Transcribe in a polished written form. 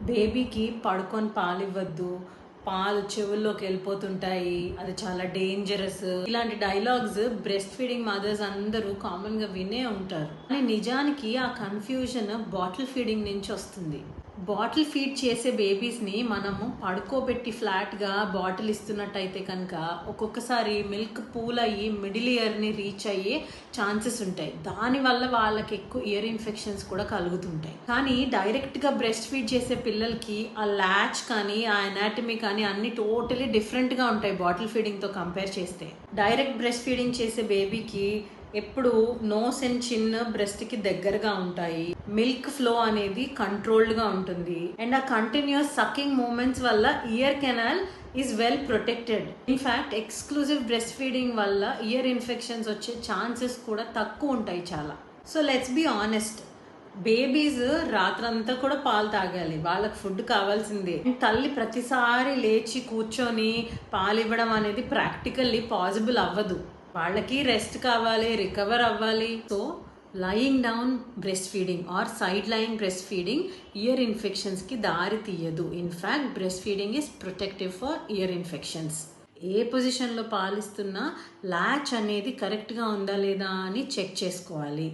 బేబీకి పడుకొని పాలివ్వద్దు, పాలు చెవుల్లోకి వెళ్ళిపోతుంటాయి, అది చాలా డేంజరస్, ఇలాంటి డైలాగ్స్ బ్రెస్ట్ ఫీడింగ్ మదర్స్ అందరూ కామన్ గా వినే ఉంటారు. కానీ నిజానికి ఆ కన్ఫ్యూజన్ బాటిల్ ఫీడింగ్ నుంచి వస్తుంది. బాటిల్ ఫీడ్ చేసే బేబీస్ని మనము పడుకోబెట్టి ఫ్లాట్గా బాటిల్ ఇస్తున్నట్టయితే కనుక ఒక్కొక్కసారి మిల్క్ పూల్ అయ్యి మిడిల్ ఇయర్ని రీచ్ అయ్యే ఛాన్సెస్ ఉంటాయి. దానివల్ల వాళ్ళకి ఎక్కువ ఇయర్ ఇన్ఫెక్షన్స్ కూడా కలుగుతుంటాయి. కానీ డైరెక్ట్గా బ్రెస్ట్ ఫీడ్ చేసే పిల్లలకి ఆ ల్యాచ్ కానీ ఆ అనాటమీ కానీ అన్ని టోటలీ డిఫరెంట్గా ఉంటాయి బాటిల్ ఫీడింగ్తో కంపేర్ చేస్తే. డైరెక్ట్ బ్రెస్ట్ ఫీడింగ్ చేసే బేబీకి ఎప్పుడు నోస్ అండ్ చిన్ బ్రెస్ట్కి దగ్గరగా ఉంటాయి. మిల్క్ ఫ్లో అనేది కంట్రోల్డ్గా ఉంటుంది. అండ్ ఆ కంటిన్యూస్ సకింగ్ మూమెంట్స్ వల్ల ear canal is well protected. In fact exclusive breast feeding వల్ల ఇయర్ ఇన్ఫెక్షన్స్ వచ్చే ఛాన్సెస్ కూడా తక్కువ ఉంటాయి చాలా. So let's be honest, babies రాత్రంతా కూడా పాలు తాగాలి, వాళ్ళకి ఫుడ్ కావాల్సిందే. తల్లి ప్రతిసారి లేచి కూర్చొని పాలు ఇవ్వడం అనేది ప్రాక్టికల్లీ పాసిబుల్ అవ్వదు. వాళ్ళకి రెస్ట్ కావాలి, రికవర్ అవ్వాలి. So lying down breast feeding or side lying breast feeding ear infections కి దారి తీయదు. In fact breast feeding is protective for ear infections. ఏ పొజిషన్లో పాలిస్తున్నా లాచ్ అనేది కరెక్ట్గా ఉందా లేదా అని చెక్ చేసుకోవాలి.